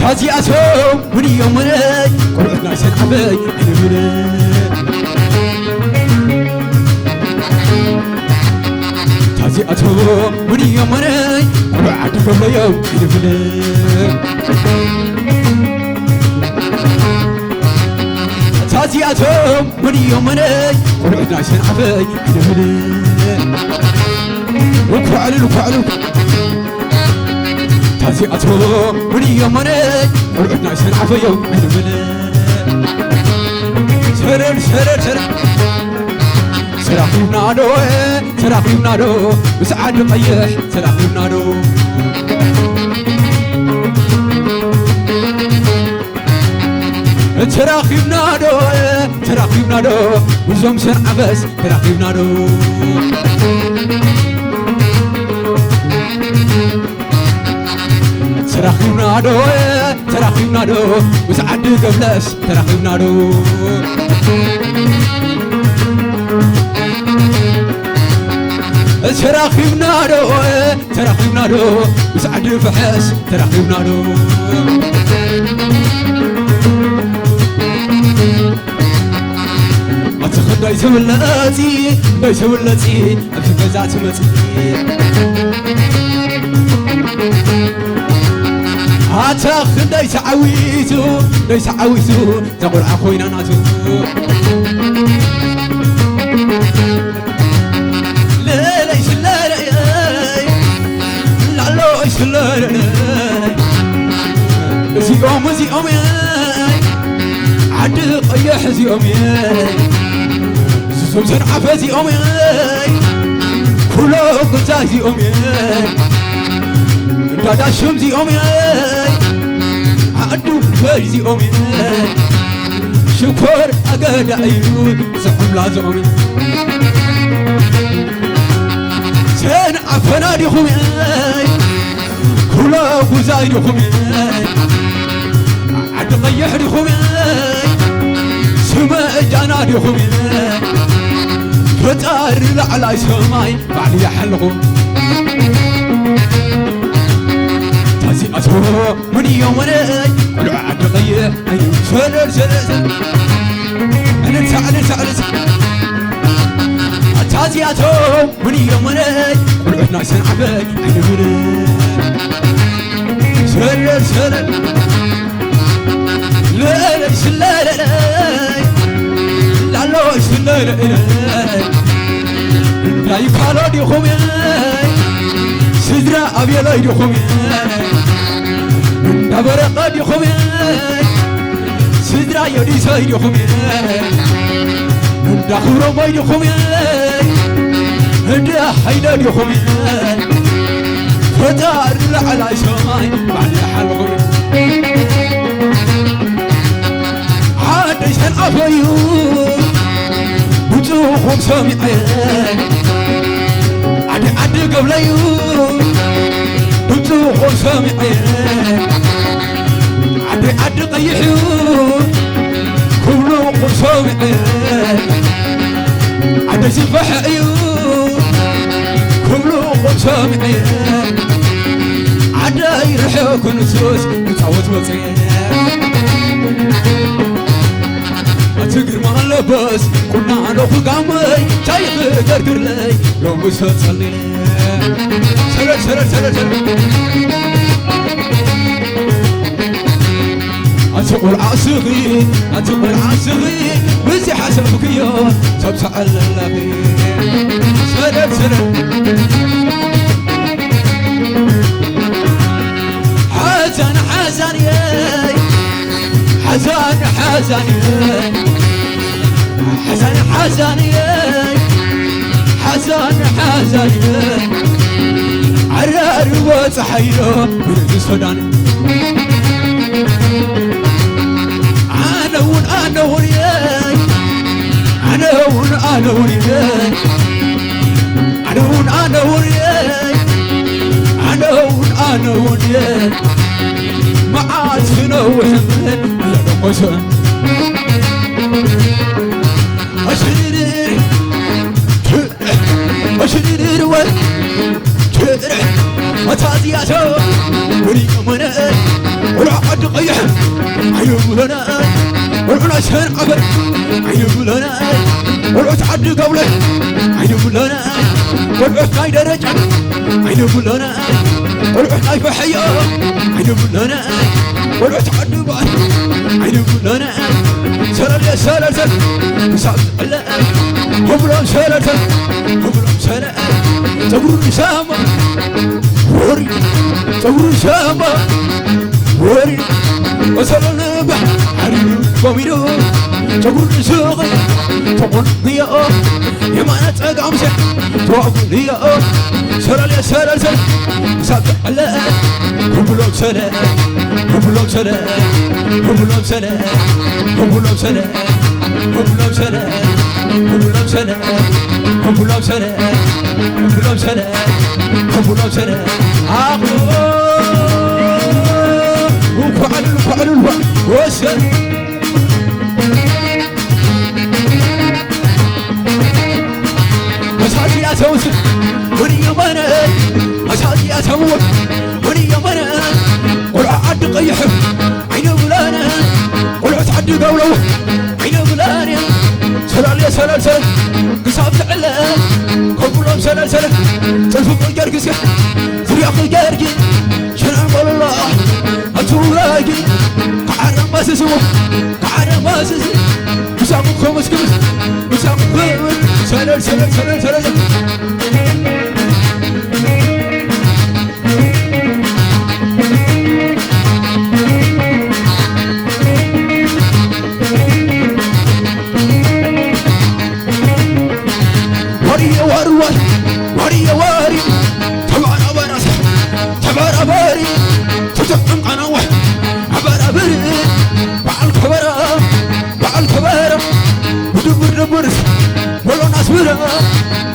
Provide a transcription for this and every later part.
تازي أسوم وني يوم مري قرأتنا سنعبي تازي أسوم وني يوم مري قرأتنا يوم تازي أسوم وني يوم مري قرأتنا سنعبي وكعلو تازي أتو وني يوم مني ورقنا سنعفو يوم سرر سراخي بنادو بسعاد مقيح سراخي بنادو سراخي بنادو وزوم سنعبس سراخي بنادو تراخينا دو وسعد قبلس تراخينا دو تراخينا دو وسعد فحس تراخينا دو أتخدى يسولتي أفكزات متي هاتاخد ليس عويزو تقول عخوينا ناتو زيوم عد قيح زيوم زوم سنعفة زيوم كله قلتا زيوم دادا شمزي أمي عدو فرزي أمي شكر أقاد أيود سحم لازم أمي سين عفنا دي خمي كلا وزاي دي خمي عد قيح دي خمي سما جانا دي خمي فتار لعلى سماي بعد يحلقهم تازي أتو مني يوم مني قلوا عد قيح سلر أنا تازي أتو مني يوم مني قلوا عدنا سنعبك عين مني سلر لا لا يقالوا دي خمي سدرا أبي لا يدخمي دبرة قد يخمي سدرا يدي سايد يخمي دخورو ما يدخمي هدا حيدا يخمي فتار على سماي بعد حلقه عاد يسن أفيو بتوخم سامي عد قبل يوم بتوخم سامي عد قيح يوم كله قصامي عد سفح يوم كله قصامي عد يرحوك نسوس بتعوت وطير أتقر ما لبس كنا نروح قامي شايف قدر لي لو مسات صلي سرر أتقول عاصغي بزي حسبك يا سبسع اللغي سرر حزن ياي حزن عرار وصحيرو برد السودان أنا ون ياي نوني معاد نوهم لقوسه أشرير وكرع أتازياته وريق منه والعقد قيح عيوب لنا والعنا سهر عبر عيوب لنا والعتعد قوله عيوب لنا والعتناي درجة عيوب لنا والعتناي فحيا عيوب لنا والعتعد بان عيوب لنا سلال يا سلال سلال مساعد الله هبلام سلال سلال هبلام سلال تقول سامة وري تقول سامة وري وسلال نبع حريم وميرو تقول ساقي تقول لي يا ما نتقام سه تقول لي سلال يا سلال سلال مساعد الله هبلام سلال هبلام سلال هبلام سلال هبلام سلال هبلام سلال هبلام سلال هبلام سلال هبلام سلال هبلام سلال وفعل وسل مساجي يا توسل وني يمنا مساجي يا تمور وني يمنا والعد قيح عين ولانا والعتعد قولو عين ولانا سلال يا سلال سلال قصاب تعلا كبرام سلال سلال تلفق الجرقس فريق الجرقي شنان والله أتولاقي قعر ما سسوه قعر ما سسوه مساقو خمس كمس مساقو خمس سلال سلال سلال سلال وري تبار أبرس تبار أباري تتقم قنوح عبار أبري بعل كبارة بدبر دبرس ولا ناس برا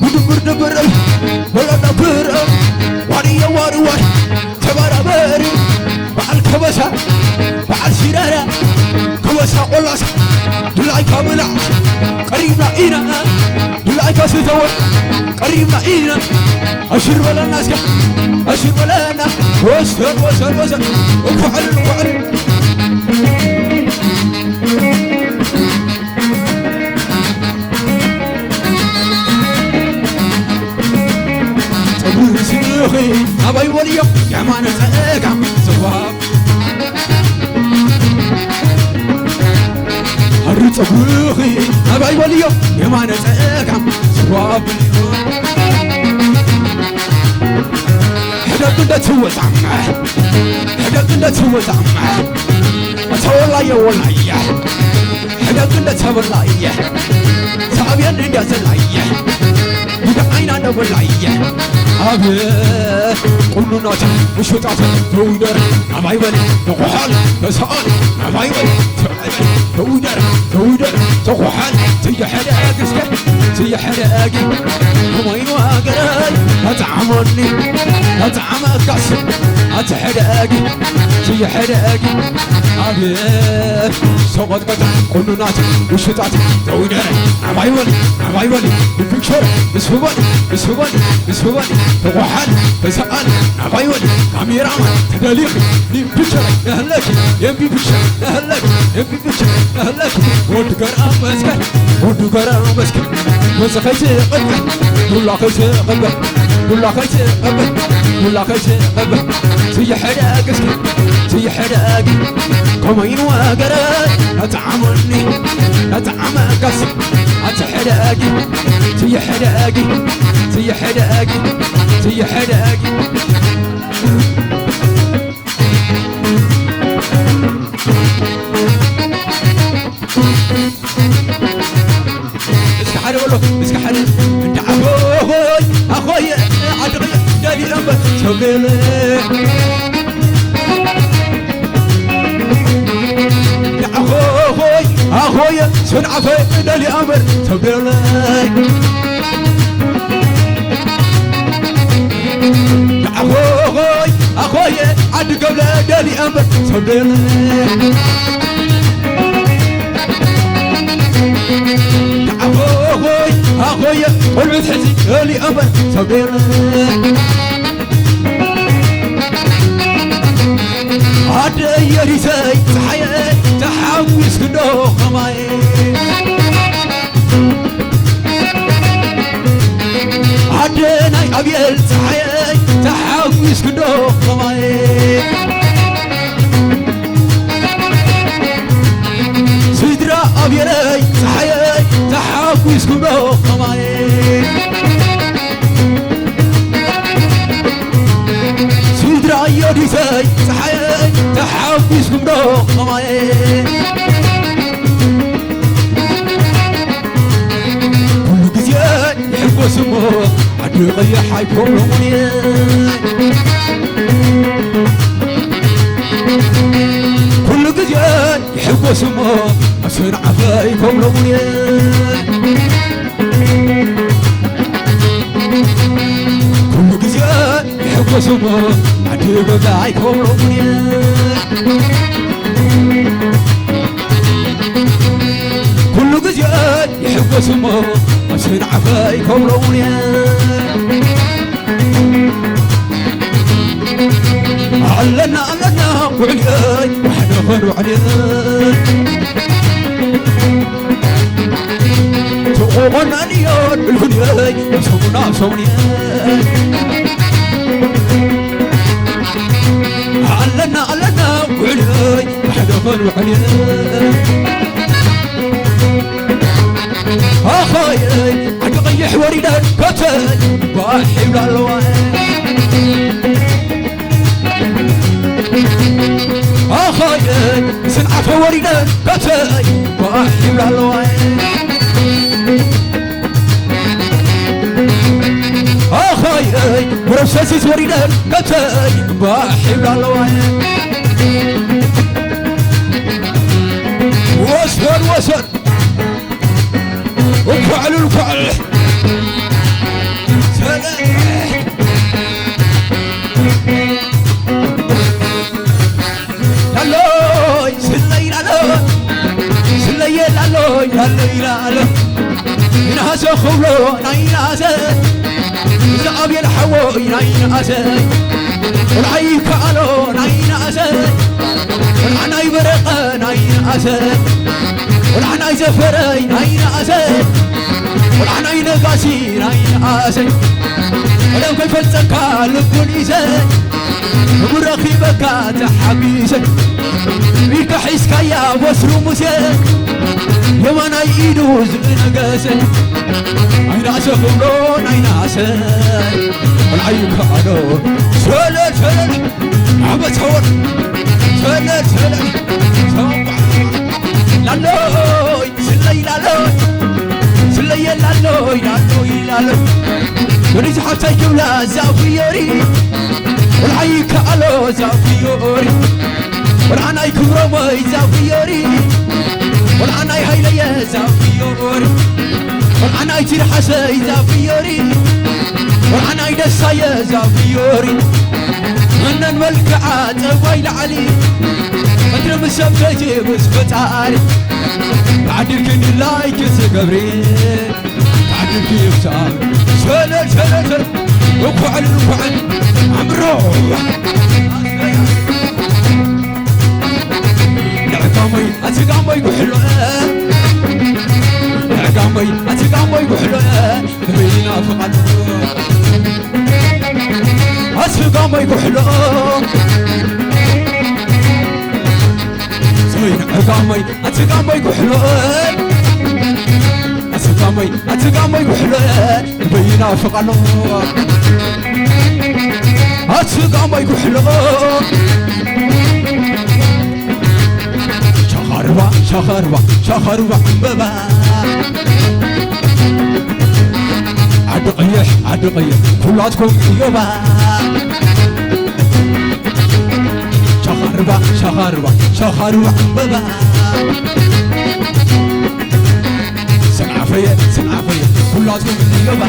بدبر دبر ولا نبرا وري تبار أباري بعل كبسة بعل سيرارة كبسة قلاص دلاي كاملة قريب لعينا دلاي كاسدور قريب لعينا أشر ولا الناس أشر ولا أنا وسر وفعل تقول سيخي أبي وليم يا ما نتأكع زواب هرت أبوخي أبي وليم يا ما نتأكع زواب حدك انت توز عمه حدك انت توز عمه أتولى ولاية حدك انت تولى سابيا نجا زلاية بدعينا نولاية أبي كل ناس وشطات تودر أبي ولي تقحل تسأل أبي ولي تودر تقحل تيحرق اسكت تيحرق ومين واقراي أتعملني أتعمل قصر أتحرق تيحرق أبي سوقت قطع كل ناس وشطات تودر أبي ولي بفكر بسهولي تقحل تسأل أبي ولي كاميرامان تدليقي بفكر نهلك يبي بفكر نهلك يبي بفكر نهلك ودقر مسكن وسخيت قلبك ولا خيت قلبك ولا خيت قلبك ولا خيت قلبك تيحرق اسكن تيحرق كمين وقراي أتعملني أتعمل قصر أتحرق تيحرق اسكحر والله اسكحر انت اخوي عدغي دالي لمبه سوبيلي اخوي سنعفي دالي امر سوبيلي أخوي أبد صدير أخوي أخوي قلبي تحزي لي أبد صدير عاد يريسي تحيي تحويس كدو خماي عدناي أبيل تحيي تحويس كدو خماي سيدرا أبيلي تحيي تحويس كدو خماي سيدرا يريسي تحيي تحويس كدو خماي وسمو عدو يغيح حيكون لوني كل قجال يحب وسمو أسر عفايكم لوني كل قجال يحب وسمو عدو يغيحكم لوني كل قجال يحب وسمو أسر عفايكم لوني علنا وعلياي وحنا خلو علياي تقومنا نيان بالهنياي وصومنا صونياي علنا وعلياي وحنا خلو علياي أخاي عقيح وريدان كتل باحي ولا الوان أخاي سنعة وريدان كتل باحي ولا الوان أخاي ورساسيس وريدان كتل باحي ولا الوان وسر وفعل الفعل لالوي سلي لالوي لالوي ينهاز خولو نايناز زعب يلحوي نايناز والعيك علو نايناز والعناي برق نايناز والعناي زفري نايناز والعناي نقاسي نايناز ولو كيف الزكاة لبنيزي ورخيبك تحبيزي بيك حيسك يا وسرو موسي يوانا يدوز نقاسي نايناز خمرو نايناز والعيك علو سلل عبت هور سلل لالوي سلي لالوي وريت حتى جولا زافيوري والعيك علو زافيوري والعناي كبرمي زافيوري والعناي هيليا زافيوري والعناي ترحسي زافيوري والعناي دسايا زافيوري من الملكعات ويل علي مدري مسبتي مسفتاري بعدك لايك سقبري بعدك يفتار سلل وفعل عمرو عقامي اتقامي بحلوه عقامي اتقامي بحلوه تبينا فقط اتقامي بحلوه عقامي اتقامي بحلوه اتقامي بحلوه تبينا فقط اتقامي بحلوه شخروا بابا عدقيح كلاتكم يوبا شخروا بابا سمع فيا كلاتكم يوبا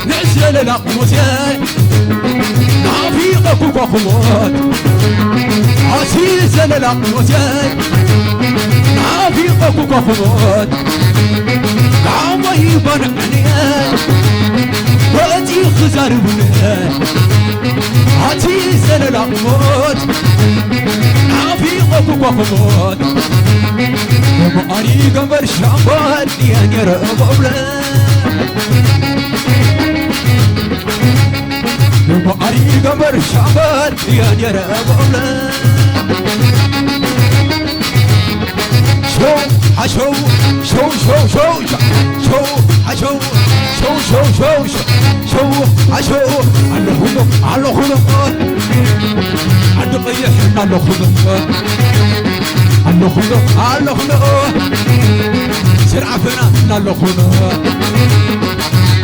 نعزل لقمتي نعفيقكم كوكوات عسير زللا وزاي نافي كوكوات قام يبان عنيان وأتي خزار بنان عسير زللا موت نافي كوكوات ومعاني قمر شعبان ديان يرى بولان ومعاني قمر شعبان ديان يرى بولان شو حشو شو شو شو شو حشو شو شو شو شو حشو على خدم على خدم على قيح على خدم على خدم على خدم سرعة فينا على خدم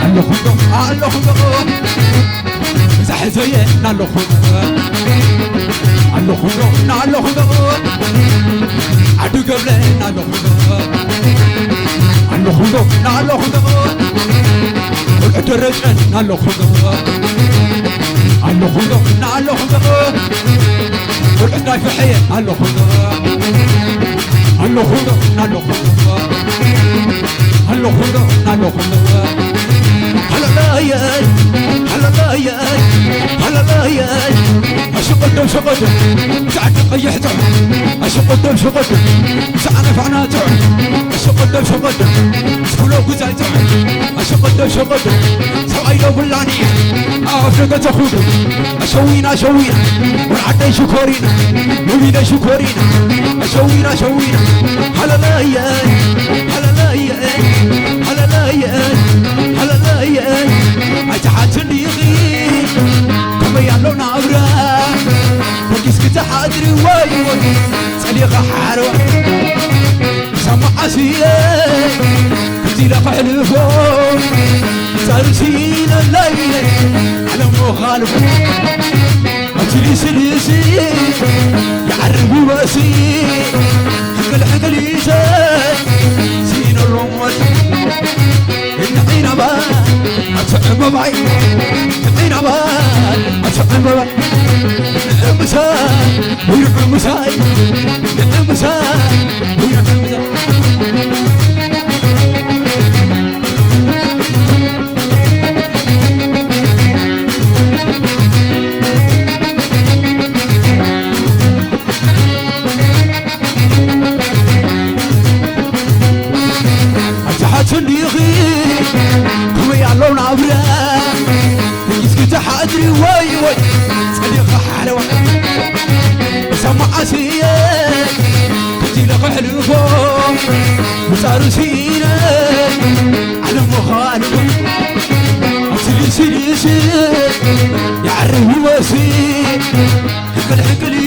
على خدم على خدم زح زيه على خدم على خدم على خدم عدو قبلين على خدم على خدم على خدم والعد الرجل على خدم على خدم على خدم والعد نايف حيل على خدم على خدم على خدم على خدم على خدم هلا لا يا هلا لا يا هلا لا يا اشق الدم شقته ساعة قيحته اشق الدم شقته ساعة فعناته اشق الدم شقته سفلو قزايته اشق الدم شقته سوايلو باللانية افرقة اخوته اشوينا اشوينا والعدي شكورينا نبينا شكورينا اشوينا اشوينا هلا لا يا هلا لا يا هلا لا يا هلا لا يا اتحات اليغي كما يالو نابرا وكيس كتحادري واي واي صديقة حارو سمع عسيه كنتي لقى حلفون ترسين الليل على مخالف أجلي سلسي يعربي واسي حقل حقل يساي سين الرموت النقين بان أتعب بعي النقين بان أتعب بعي نعمساي وينعمساي نعمساي وينعمساي حادري واي واي صديقة حلوة سمع عسية كنتي لقى حلوة وصار سينا على مخالف أصلي سلسل يعرف واسي حقل حقل